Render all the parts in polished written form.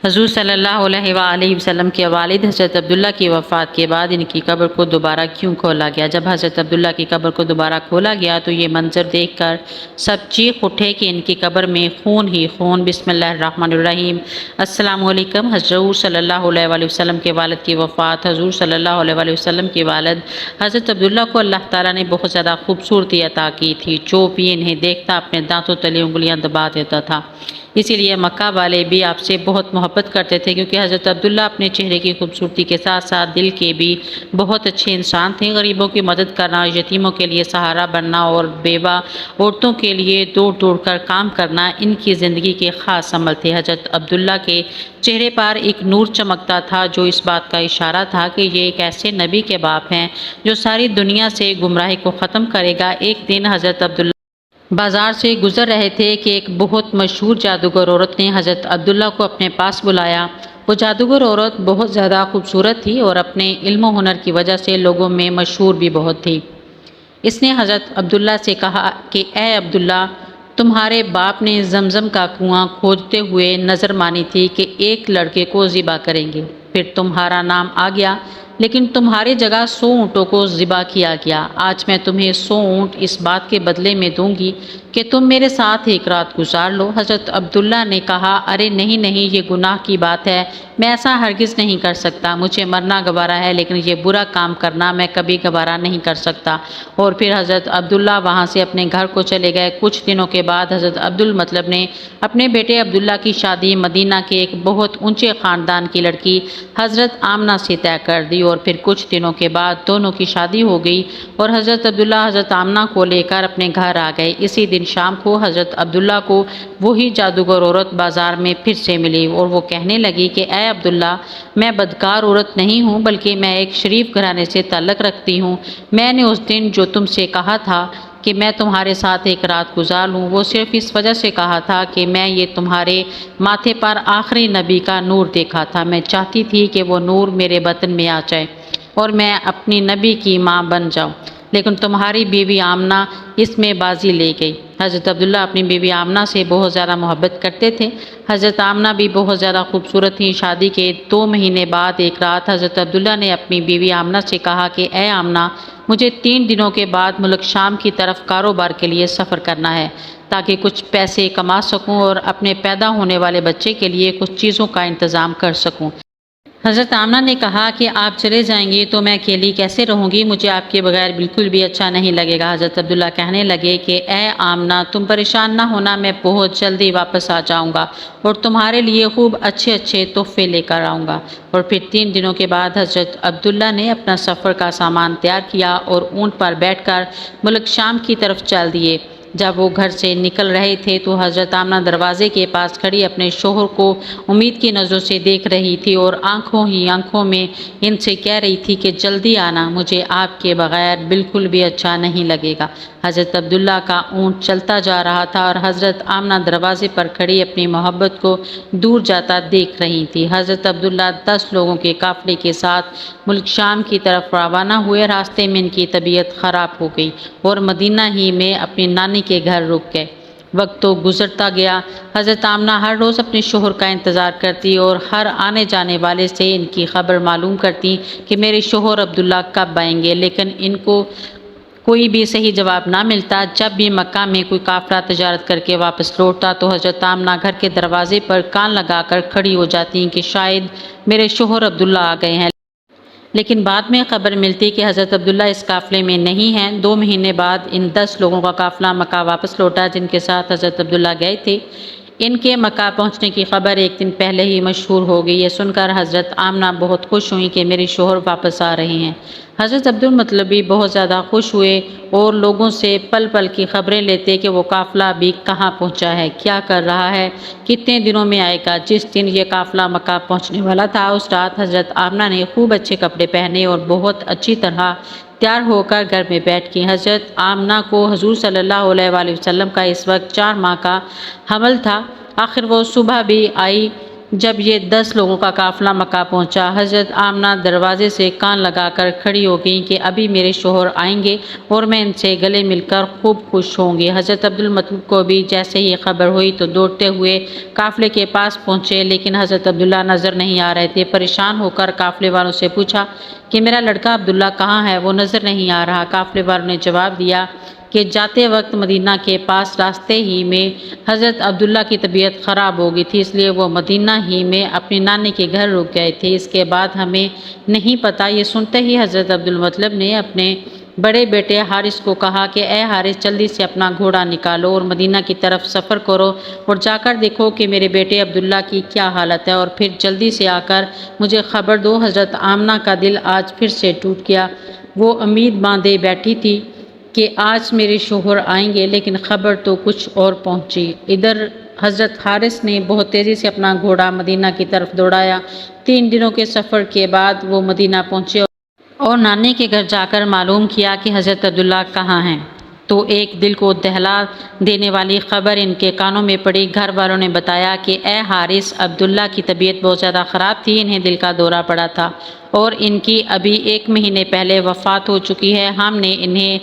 حضور صلی اللہ علیہ وآلہ وسلم کے والد حضرت عبداللہ کی وفات کے بعد ان کی قبر کو دوبارہ کیوں کھولا گیا؟ جب حضرت عبداللہ کی قبر کو دوبارہ کھولا گیا تو یہ منظر دیکھ کر سب چیخ اٹھے کہ ان کی قبر میں خون ہی خون۔ بسم اللہ الرحمن الرحیم۔ السلام علیکم۔ حضور صلی اللہ علیہ وآلہ وسلم کے والد کی وفات۔ حضور صلی اللہ علیہ وآلہ وسلم کے والد حضرت عبداللہ کو اللہ تعالیٰ نے بہت زیادہ خوبصورتی عطا کی تھی۔ جو بھی انہیں دیکھتا اپنے دانتوں تلے انگلیاں دبا دیتا تھا۔ اسی لیے مکہ والے بھی آپ سے بہت محبت کرتے تھے، کیونکہ حضرت عبداللہ اپنے چہرے کی خوبصورتی کے ساتھ ساتھ دل کے بھی بہت اچھے انسان تھے۔ غریبوں کی مدد کرنا، یتیموں کے لیے سہارا بننا اور بیوہ عورتوں کے لیے دوڑ دوڑ کر کام کرنا ان کی زندگی کے خاص عمل تھے۔ حضرت عبداللہ کے چہرے پر ایک نور چمکتا تھا جو اس بات کا اشارہ تھا کہ یہ ایک ایسے نبی کے باپ ہیں جو ساری دنیا سے گمراہی کو ختم کرے گا۔ ایک دن حضرت عبداللہ بازار سے گزر رہے تھے کہ ایک بہت مشہور جادوگر عورت نے حضرت عبداللہ کو اپنے پاس بلایا۔ وہ جادوگر عورت بہت زیادہ خوبصورت تھی اور اپنے علم و ہنر کی وجہ سے لوگوں میں مشہور بھی بہت تھی۔ اس نے حضرت عبداللہ سے کہا کہ اے عبداللہ، تمہارے باپ نے زمزم کا کنواں کھودتے ہوئے نظر مانی تھی کہ ایک لڑکے کو ذبح کریں گے، پھر تمہارا نام آ گیا، لیکن تمہاری جگہ 100 اونٹوں کو ذبح کیا گیا۔ آج میں تمہیں 100 اونٹ اس بات کے بدلے میں دوں گی کہ تم میرے ساتھ ایک رات گزار لو۔ حضرت عبداللہ نے کہا، ارے نہیں نہیں، یہ گناہ کی بات ہے، میں ایسا ہرگز نہیں کر سکتا۔ مجھے مرنا گوارا ہے لیکن یہ برا کام کرنا میں کبھی گوارا نہیں کر سکتا۔ اور پھر حضرت عبداللہ وہاں سے اپنے گھر کو چلے گئے۔ کچھ دنوں کے بعد حضرت عبدالمطلب نے اپنے بیٹے عبداللہ کی شادی مدینہ کے ایک بہت اونچے خاندان کی لڑکی حضرت آمنہ سے طے کر دی، اور پھر کچھ دنوں کے بعد دونوں کی شادی ہو گئی اور حضرت عبداللہ حضرت آمنہ کو لے کر اپنے گھر آ گئے۔ اسی دن شام کو حضرت عبداللہ کو وہی جادوگر عورت بازار میں پھر سے ملی اور وہ کہنے لگی کہ اے عبداللہ، میں بدکار عورت نہیں ہوں بلکہ میں ایک شریف گھرانے سے تعلق رکھتی ہوں۔ میں نے اس دن جو تم سے کہا تھا کہ میں تمہارے ساتھ ایک رات گزار لوں، وہ صرف اس وجہ سے کہا تھا کہ میں یہ تمہارے ماتھے پر آخری نبی کا نور دیکھا تھا۔ میں چاہتی تھی کہ وہ نور میرے بطن میں آ جائے اور میں اپنی نبی کی ماں بن جاؤں، لیکن تمہاری بیوی آمنہ اس میں بازی لے گئی۔ حضرت عبداللہ اپنی بیوی آمنہ سے بہت زیادہ محبت کرتے تھے۔ حضرت آمنہ بھی بہت زیادہ خوبصورت تھی۔ شادی کے 2 مہینے بعد ایک رات حضرت عبداللہ نے اپنی بیوی آمنہ سے کہا کہ اے آمنہ، مجھے 3 دنوں کے بعد ملک شام کی طرف کاروبار کے لیے سفر کرنا ہے تاکہ کچھ پیسے کما سکوں اور اپنے پیدا ہونے والے بچے کے لیے کچھ چیزوں کا انتظام کر سکوں۔ حضرت آمنہ نے کہا کہ آپ چلے جائیں گی تو میں اکیلی کیسے رہوں گی؟ مجھے آپ کے بغیر بالکل بھی اچھا نہیں لگے گا۔ حضرت عبداللہ کہنے لگے کہ اے آمنہ، تم پریشان نہ ہونا، میں بہت جلدی واپس آ جاؤں گا اور تمہارے لیے خوب اچھے اچھے تحفے لے کر آؤں گا۔ اور پھر 3 دنوں کے بعد حضرت عبداللہ نے اپنا سفر کا سامان تیار کیا اور اونٹ پر بیٹھ کر ملک شام کی طرف چل دیے۔ جب وہ گھر سے نکل رہے تھے تو حضرت آمنہ دروازے کے پاس کھڑی اپنے شوہر کو امید کی نظروں سے دیکھ رہی تھی اور آنکھوں ہی آنکھوں میں ان سے کہہ رہی تھی کہ جلدی آنا، مجھے آپ کے بغیر بالکل بھی اچھا نہیں لگے گا۔ حضرت عبداللہ کا اونٹ چلتا جا رہا تھا اور حضرت آمنہ دروازے پر کھڑی اپنی محبت کو دور جاتا دیکھ رہی تھی۔ حضرت عبداللہ 10 لوگوں کے قافلے کے ساتھ ملک شام کی طرف روانہ ہوئے۔ راستے میں ان کی طبیعت خراب ہو گئی اور مدینہ ہی میں اپنی نانی کے گھر رک گئے۔ وقت تو گزرتا گیا۔ حضرت آمنہ ہر روز اپنے شوہر کا انتظار کرتی اور ہر آنے جانے والے سے ان کی خبر معلوم کرتی کہ میرے شوہر عبداللہ کب آئیں گے، لیکن ان کو کوئی بھی صحیح جواب نہ ملتا۔ جب بھی مکہ میں کوئی قافلہ تجارت کر کے واپس لوٹتا تو حضرت آمنہ گھر کے دروازے پر کان لگا کر کھڑی ہو جاتی کہ شاید میرے شوہر عبداللہ آ گئے ہیں، لیکن بعد میں خبر ملتی کہ حضرت عبداللہ اس قافلے میں نہیں ہیں۔ 2 مہینے بعد ان 10 لوگوں کا قافلہ مکہ واپس لوٹا جن کے ساتھ حضرت عبداللہ گئے تھے۔ ان کے مکہ پہنچنے کی خبر ایک دن پہلے ہی مشہور ہو گئی۔ یہ سن کر حضرت آمنہ بہت خوش ہوئیں کہ میرے شوہر واپس آ رہے ہیں۔ حضرت عبدالمطلب بھی بہت زیادہ خوش ہوئے اور لوگوں سے پل پل کی خبریں لیتے کہ وہ قافلہ ابھی کہاں پہنچا ہے، کیا کر رہا ہے، کتنے دنوں میں آئے گا۔ جس دن یہ قافلہ مکہ پہنچنے والا تھا اس رات حضرت آمنہ نے خوب اچھے کپڑے پہنے اور بہت اچھی طرح تیار ہو کر گھر میں بیٹھ گئی۔ حضرت آمنہ کو حضور صلی اللہ علیہ وآلہ وسلم کا اس وقت 4 ماہ کا حمل تھا۔ آخر وہ صبح بھی آئی جب یہ 10 لوگوں کا قافلہ مکہ پہنچا، حضرت آمنہ دروازے سے کان لگا کر کھڑی ہو گئیں کہ ابھی میرے شوہر آئیں گے اور میں ان سے گلے مل کر خوب خوش ہوں گی۔ حضرت عبدالمطلب کو بھی جیسے ہی خبر ہوئی تو دوڑتے ہوئے قافلے کے پاس پہنچے، لیکن حضرت عبداللہ نظر نہیں آ رہے تھے۔ پریشان ہو کر قافلے والوں سے پوچھا کہ میرا لڑکا عبداللہ کہاں ہے؟ وہ نظر نہیں آ رہا۔ قافلے والوں نے جواب دیا کہ جاتے وقت مدینہ کے پاس راستے ہی میں حضرت عبداللہ کی طبیعت خراب ہو گئی تھی، اس لیے وہ مدینہ ہی میں اپنی نانی کے گھر رک گئے تھے۔ اس کے بعد ہمیں نہیں پتہ۔ یہ سنتے ہی حضرت عبدالمطلب نے اپنے بڑے بیٹے حارث کو کہا کہ اے حارث، جلدی سے اپنا گھوڑا نکالو اور مدینہ کی طرف سفر کرو اور جا کر دیکھو کہ میرے بیٹے عبداللہ کی کیا حالت ہے، اور پھر جلدی سے آ کر مجھے خبر دو۔ حضرت آمنہ کا دل آج پھر سے ٹوٹ گیا۔ وہ امید باندھے بیٹھی تھی کہ آج میرے شوہر آئیں گے، لیکن خبر تو کچھ اور پہنچی۔ ادھر حضرت حارث نے بہت تیزی سے اپنا گھوڑا مدینہ کی طرف دوڑایا۔ 3 دنوں کے سفر کے بعد وہ مدینہ پہنچے اور نانی کے گھر جا کر معلوم کیا کہ حضرت عبداللہ کہاں ہیں، تو ایک دل کو دہلا دینے والی خبر ان کے کانوں میں پڑی۔ گھر والوں نے بتایا کہ اے حارث، عبداللہ کی طبیعت بہت زیادہ خراب تھی، انہیں دل کا دورہ پڑا تھا اور ان کی ابھی 1 مہینے پہلے وفات ہو چکی ہے۔ ہم نے انہیں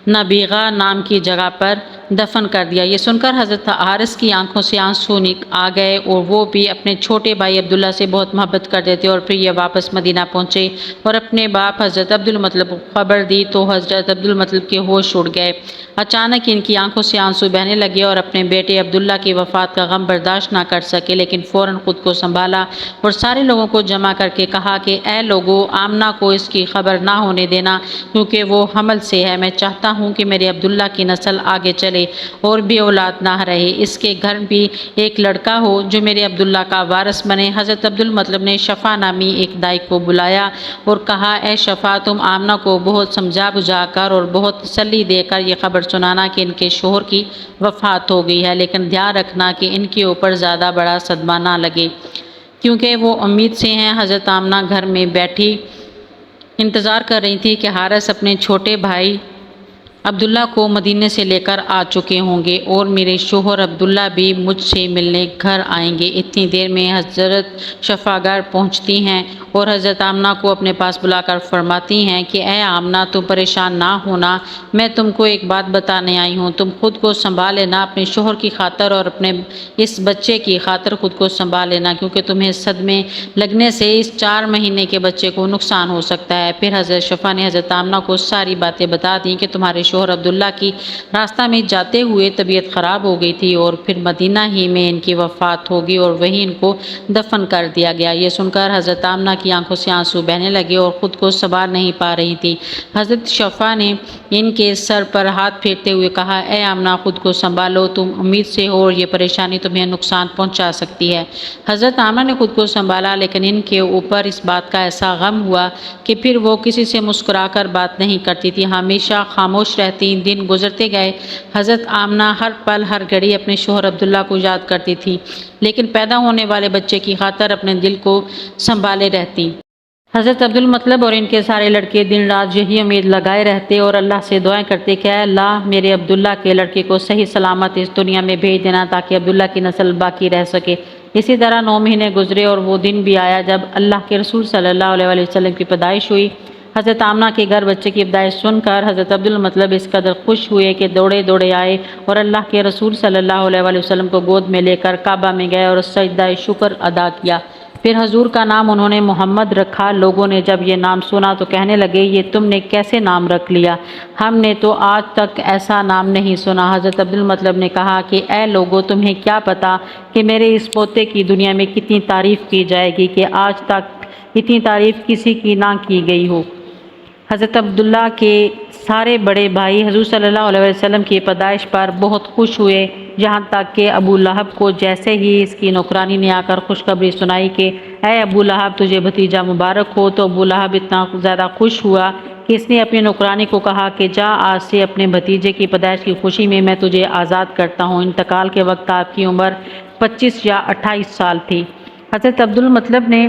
نبیغہ نام کی جگہ پر دفن کر دیا۔ یہ سن کر حضرت حارث کی آنکھوں سے آنسو آ گئے، اور وہ بھی اپنے چھوٹے بھائی عبداللہ سے بہت محبت کرتے تھے۔ اور پھر یہ واپس مدینہ پہنچے اور اپنے باپ حضرت عبدالمطلب کو خبر دی تو حضرت عبدالمطلب کے ہوش اڑ گئے۔ اچانک ان کی آنکھوں سے آنسو بہنے لگے اور اپنے بیٹے عبداللہ کی وفات کا غم برداشت نہ کر سکے، لیکن فوراً خود کو سنبھالا اور سارے لوگوں کو جمع کر کے کہا کہ اے لوگو، آمنہ کو اس کی خبر نہ ہونے دینا، کیونکہ وہ حمل سے ہے۔ میں چاہتا ہوں کہ میرے عبداللہ کی نسل آگے چلے اور بھی اولاد نہ رہے، اس کے گھر بھی ایک لڑکا ہو جو میرے عبداللہ کا وارث بنے۔ حضرت عبدالمطلب نے شفا نامی ایک دائی کو بلایا اور کہا اے شفا، تم آمنہ کو بہت سمجھا بجھا کر اور بہت تسلی دے کر یہ خبر سنانا کہ ان کے شوہر کی وفات ہو گئی ہے، لیکن دھیان رکھنا کہ ان کے اوپر زیادہ بڑا صدمہ نہ لگے، کیونکہ وہ امید سے ہیں۔ حضرت آمنہ گھر میں بیٹھی انتظار کر رہی تھی کہ حارث اپنے چھوٹے بھائی عبداللہ کو مدینے سے لے کر آ چکے ہوں گے اور میرے شوہر عبداللہ بھی مجھ سے ملنے گھر آئیں گے۔ اتنی دیر میں حضرت شفا گھر پہنچتی ہیں اور حضرت آمنہ کو اپنے پاس بلا کر فرماتی ہیں کہ اے آمنہ، تم پریشان نہ ہونا، میں تم کو ایک بات بتانے آئی ہوں۔ تم خود کو سنبھال لینا، اپنے شوہر کی خاطر اور اپنے اس بچے کی خاطر خود کو سنبھال لینا، کیونکہ تمہیں صدمے لگنے سے اس 4 مہینے کے بچے کو نقصان ہو سکتا ہے۔ پھر حضرت شفا نے حضرت آمنہ کو ساری باتیں بتا دیں کہ تمہارے شوہر عبداللہ کی راستہ میں جاتے ہوئے طبیعت خراب ہو گئی تھی اور پھر مدینہ ہی میں ان کی وفات ہوگی اور وہیں ان کو دفن کر دیا گیا۔ یہ سن کر حضرت آمنہ کی آنکھوں سے آنسو بہنے لگے اور خود کو سنبھال نہیں پا رہی تھی۔ حضرت شفا نے ان کے سر پر ہاتھ پھیرتے ہوئے کہا اے آمنہ، خود کو سنبھالو، تم امید سے ہو اور یہ پریشانی تمہیں نقصان پہنچا سکتی ہے۔ حضرت آمنہ نے خود کو سنبھالا، لیکن ان کے اوپر اس بات کا ایسا غم ہوا کہ پھر وہ کسی سے مسکرا کر بات نہیں کرتی تھی، ہمیشہ خاموش رہتی۔ دن گزرتے گئے، حضرت آمنہ ہر پل ہر گھڑی اپنے شوہر عبداللہ کو یاد کرتی تھی، لیکن پیدا ہونے والے بچے کی خاطر اپنے دل کو سنبھالے رہتی۔ حضرت عبدالمطلب اور ان کے سارے لڑکے دن رات یہی امید لگائے رہتے اور اللہ سے دعائیں کرتے کہ اے اللہ، میرے عبداللہ کے لڑکے کو صحیح سلامت اس دنیا میں بھیج دینا تاکہ عبداللہ کی نسل باقی رہ سکے۔ اسی طرح 9 مہینے گزرے اور وہ دن بھی آیا جب اللہ کے رسول صلی اللہ علیہ وسلم کی پیدائش ہوئی۔ حضرت آمنہ کے گھر بچے کی پیدائش سن کر حضرت عبدالمطلب اس قدر خوش ہوئے کہ دوڑے دوڑے آئے اور اللہ کے رسول صلی اللہ علیہ وسلم کو گود میں لے کر کعبہ میں گئے اور سجدہ شکر ادا کیا۔ پھر حضور کا نام انہوں نے محمد رکھا۔ لوگوں نے جب یہ نام سنا تو کہنے لگے یہ تم نے کیسے نام رکھ لیا؟ ہم نے تو آج تک ایسا نام نہیں سنا۔ حضرت عبدالمطلب نے کہا کہ اے لوگوں، تمہیں کیا پتا کہ میرے اس پوتے کی دنیا میں کتنی تعریف کی جائے گی کہ آج تک اتنی تعریف کسی کی نہ کی گئی ہو۔ حضرت عبداللہ کے سارے بڑے بھائی حضور صلی اللہ علیہ وسلم کی پیدائش پر بہت خوش ہوئے، یہاں تک کہ ابو لہب کو جیسے ہی اس کی نوکرانی نے آ کر خوشخبری سنائی کہ اے ابو لہب، تجھے بھتیجا مبارک ہو، تو ابو لہب اتنا زیادہ خوش ہوا کہ اس نے اپنی نوکرانی کو کہا کہ جا، آج سے اپنے بھتیجے کی پیدائش کی خوشی میں تجھے آزاد کرتا ہوں۔ انتقال کے وقت آپ کی عمر 25 یا 28 سال تھی۔ حضرت عبدالمطلب نے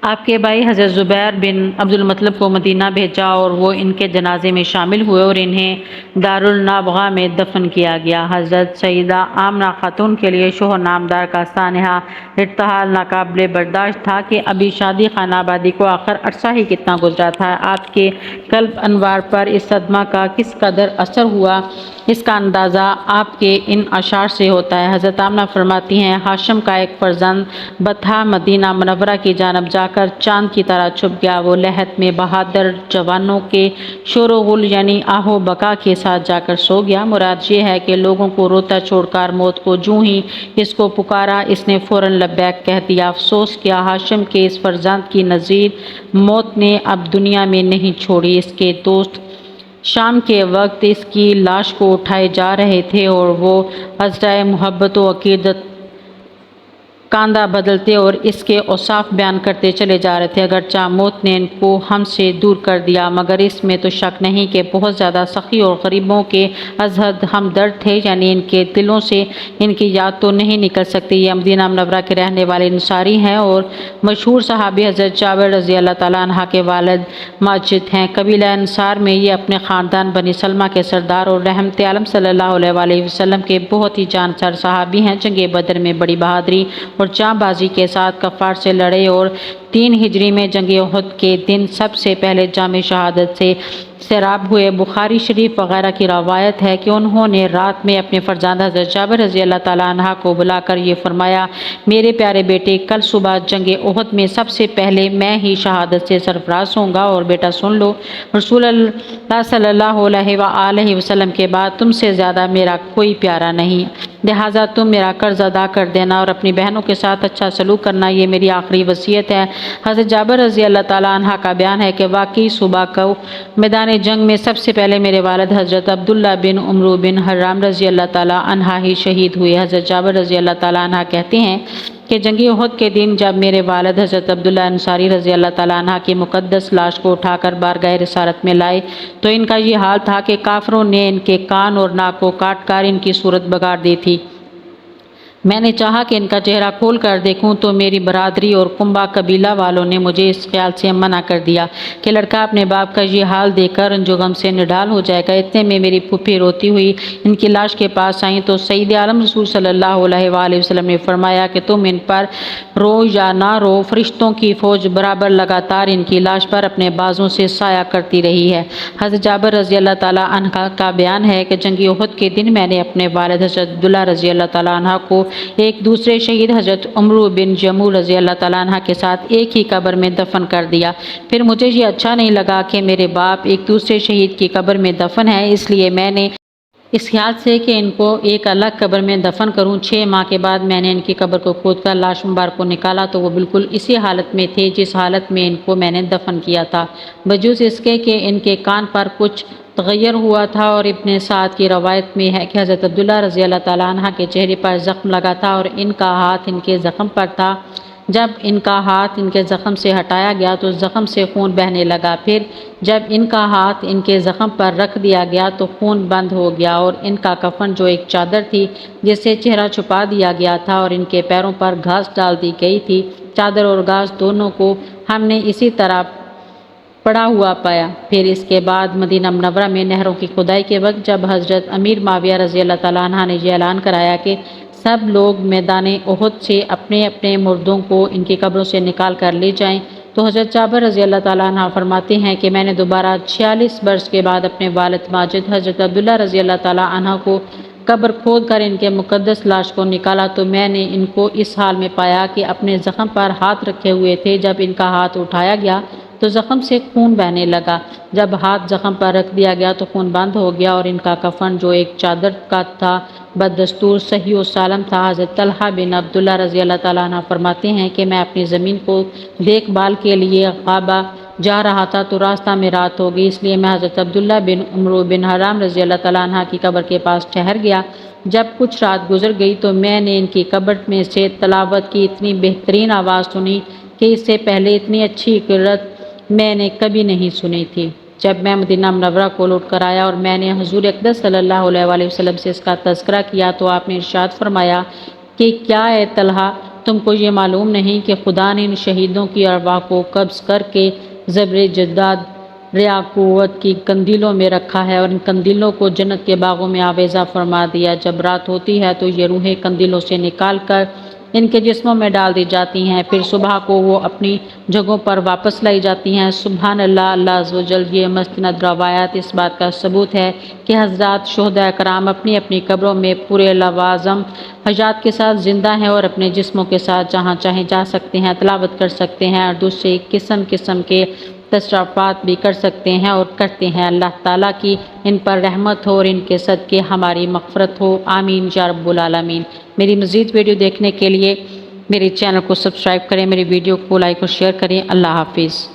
آپ کے بھائی حضرت زبیر بن عبد المطلب کو مدینہ بھیجا اور وہ ان کے جنازے میں شامل ہوئے اور انہیں دارالنابغہ میں دفن کیا گیا۔ حضرت سیدہ آمنہ خاتون کے لیے شوہر نامدار کا سانحہ ارتحال ناقابل برداشت تھا کہ ابھی شادی خانہ آبادی کو آخر عرصہ ہی کتنا گزرا تھا۔ آپ کے قلب انوار پر اس صدمہ کا کس قدر اثر ہوا، اس کا اندازہ آپ کے ان اشعار سے ہوتا ہے۔ حضرت آمنہ فرماتی ہیں، ہاشم کا ایک فرزند بطحہ مدینہ منورہ کی جانب جا کر چاند کی طرح چھپ گیا۔ وہ لحد میں بہادر جوانوں کے شور و غل یعنی آہ و بکا کے ساتھ جا کر سو گیا۔ مراد یہ ہے کہ لوگوں کو روتا چھوڑ کر موت کو جوں ہی اس کو پکارا، اس نے فوراً لبیک کہہ دیا۔ افسوس کیا ہاشم کے اس فرزند کی نظیر موت نے اب دنیا میں نہیں چھوڑی۔ اس کے دوست شام کے وقت اس کی لاش کو اٹھائے جا رہے تھے اور وہ عذرائے محبت و عقیدت کاندھا بدلتے اور اس کے اوصاف بیان کرتے چلے جا رہے تھے۔ اگرچہ موت نے ان کو ہم سے دور کر دیا، مگر اس میں تو شک نہیں کہ بہت زیادہ سخی اور غریبوں کے از حد ہمدرد تھے، یعنی ان کے دلوں سے ان کی یاد تو نہیں نکل سکتی۔ یہ مدینہ منورہ کے رہنے والے انصاری ہیں اور مشہور صحابی حضرت جابر رضی اللہ تعالیٰ عنہ کے والد ماجد ہیں۔ قبیلہ انصار میں یہ اپنے خاندان بنی سلمہ کے سردار اور رحمت عالم صلی اللہ علیہ وآلہ وسلم کے بہت ہی جانسار صحابی ہیں۔ جنگ بدر میں بڑی بہادری اور جاں بازی کے ساتھ کفار سے لڑے اور 3 ہجری میں جنگ احد کے دن سب سے پہلے جام شہادت سے سیراب ہوئے۔ بخاری شریف وغیرہ کی روایت ہے کہ انہوں نے رات میں اپنے فرزند حضرت جابر رضی اللہ تعالیٰ عنہ کو بلا کر یہ فرمایا، میرے پیارے بیٹے، کل صبح جنگ احد میں سب سے پہلے میں ہی شہادت سے سرفراز ہوں گا، اور بیٹا سن لو، رسول اللہ صلی اللہ علیہ وآلہ وسلم کے بعد تم سے زیادہ میرا کوئی پیارا نہیں، لہٰذا تم میرا قرض ادا کر دینا اور اپنی بہنوں کے ساتھ اچھا سلوک کرنا، یہ میری آخری وصیت ہے۔ حضرت جابر رضی اللہ تعالیٰ عنہ کا بیان ہے کہ واقعی صبح کو میدان جنگ میں سب سے پہلے میرے والد حضرت عبداللہ بن عمرو بن حرام رضی اللہ تعالیٰ عنہ ہی شہید ہوئے۔ حضرت جابر رضی اللہ تعالیٰ عنہ کہتے ہیں کہ جنگ احد کے دن جب میرے والد حضرت عبداللہ انصاری رضی اللہ تعالیٰ عنہ کی مقدس لاش کو اٹھا کر بارگاہ رسالت میں لائے تو ان کا یہ حال تھا کہ کافروں نے ان کے کان اور ناک کو کاٹ کر ان کی صورت بگاڑ دی تھی۔ میں نے چاہا کہ ان کا چہرہ کھول کر دیکھوں تو میری برادری اور کنبہ قبیلہ والوں نے مجھے اس خیال سے منع کر دیا کہ لڑکا اپنے باپ کا یہ حال دیکھ کر انجو غم سے نڈال ہو جائے گا۔ اتنے میں میری پھوپھی روتی ہوئی ان کی لاش کے پاس آئیں تو سید عالم رسول صلی اللہ علیہ وآلہ وسلم نے فرمایا کہ تم ان پر رو یا نہ رو، فرشتوں کی فوج برابر لگاتار ان کی لاش پر اپنے بازوں سے سایہ کرتی رہی ہے۔ حضرت جابر رضی اللہ تعالیٰ عنہ کا بیان ہے کہ جنگ احد کے دن میں نے اپنے والد حضرت عبداللہ رضی اللہ تعالیٰ عنہ کو ایک دوسرے شہید حضرت عمرو بن جموح رضی اللہ تعالیٰ عنہ کے ساتھ ایک ہی قبر میں دفن کر دیا۔ پھر مجھے یہ اچھا نہیں لگا کہ میرے باپ ایک دوسرے شہید کی قبر میں دفن ہے، اس لیے میں نے اس خیال سے کہ ان کو ایک الگ قبر میں دفن کروں۔ 6 ماہ کے بعد میں نے ان کی قبر کو کھود کر لاش مبارک کو نکالا تو وہ بالکل اسی حالت میں تھے جس حالت میں ان کو میں نے دفن کیا تھا، بجز اس کے کہ ان کے کان پر کچھ تغیر ہوا تھا۔ اور ابن سعد کی روایت میں ہے کہ حضرت عبداللہ رضی اللہ تعالیٰ عنہ کے چہرے پر زخم لگا تھا اور ان کا ہاتھ ان کے زخم پر تھا۔ جب ان کا ہاتھ ان کے زخم سے ہٹایا گیا تو زخم سے خون بہنے لگا، پھر جب ان کا ہاتھ ان کے زخم پر رکھ دیا گیا تو خون بند ہو گیا، اور ان کا کفن جو ایک چادر تھی جس سے چہرہ چھپا دیا گیا تھا اور ان کے پیروں پر گھاس ڈال دی گئی تھی، چادر اور گھاس دونوں کو ہم نے اسی طرح پڑا ہوا پایا۔ پھر اس کے بعد مدینہ منورہ میں نہروں کی کھدائی کے وقت جب حضرت امیر معاویہ رضی اللہ تعالیٰ عنہ نے یہ اعلان کرایا کہ سب لوگ میدان احد سے اپنے اپنے مردوں کو ان کی قبروں سے نکال کر لے جائیں تو حضرت جابر رضی اللہ تعالیٰ عنہ فرماتے ہیں کہ میں نے دوبارہ 46 برس کے بعد اپنے والد ماجد حضرت عبداللہ رضی اللہ تعالیٰ عنہ کو قبر کھود کر ان کے مقدس لاش کو نکالا تو میں نے ان کو اس حال میں پایا کہ اپنے زخم پر ہاتھ رکھے ہوئے تھے۔ جب ان کا ہاتھ اٹھایا گیا تو زخم سے خون بہنے لگا، جب ہاتھ زخم پر رکھ دیا گیا تو خون بند ہو گیا، اور ان کا کفن جو ایک چادر کا تھا بدستور صحیح و سالم تھا۔ حضرت طلحہ بن عبداللہ رضی اللہ تعالیٰ عنہ فرماتے ہیں کہ میں اپنی زمین کو دیکھ بھال کے لیے غابہ جا رہا تھا تو راستہ میں رات ہو گئی، اس لیے میں حضرت عبداللہ بن عمرو بن حرام رضی اللہ تعالیٰ عنہ کی قبر کے پاس ٹھہر گیا۔ جب کچھ رات گزر گئی تو میں نے ان کی قبر میں سے تلاوت کی اتنی بہترین آواز سنی کہ اس سے پہلے اتنی اچھی قرت میں نے کبھی نہیں سنی تھی۔ جب میں مدینہ منورہ کو لوٹ کر آیا اور میں نے حضور اقدس صلی اللہ علیہ وآلہ وسلم سے اس کا تذکرہ کیا تو آپ نے ارشاد فرمایا کہ کیا اے طلحہ، تم کو یہ معلوم نہیں کہ خدا نے ان شہیدوں کی ارواح کو قبض کر کے زبر جداد ریا قوت کی قندیلوں میں رکھا ہے اور ان قندیلوں کو جنت کے باغوں میں آویزہ فرما دیا۔ جب رات ہوتی ہے تو یہ روحیں قندیلوں سے نکال کر ان کے جسموں میں ڈال دی جاتی ہیں، پھر صبح کو وہ اپنی جگہوں پر واپس لائی جاتی ہیں۔ سبحان اللہ، اللہ عز و جل۔ یہ مستند روایات اس بات کا ثبوت ہے کہ حضرات شہداء کرام اپنی اپنی قبروں میں پورے لوازم حیات کے ساتھ زندہ ہیں اور اپنے جسموں کے ساتھ جہاں چاہیں جا سکتے ہیں، تلاوت کر سکتے ہیں اور دوسرے قسم کے تصرفات بھی کر سکتے ہیں اور کرتے ہیں۔ اللہ تعالیٰ کی ان پر رحمت ہو اور ان کے صدقے ہماری مغفرت ہو، آمین یا رب العالمین۔ میری مزید ویڈیو دیکھنے کے لیے میرے چینل کو سبسکرائب کریں، میری ویڈیو کو لائک اور شیئر کریں۔ اللہ حافظ۔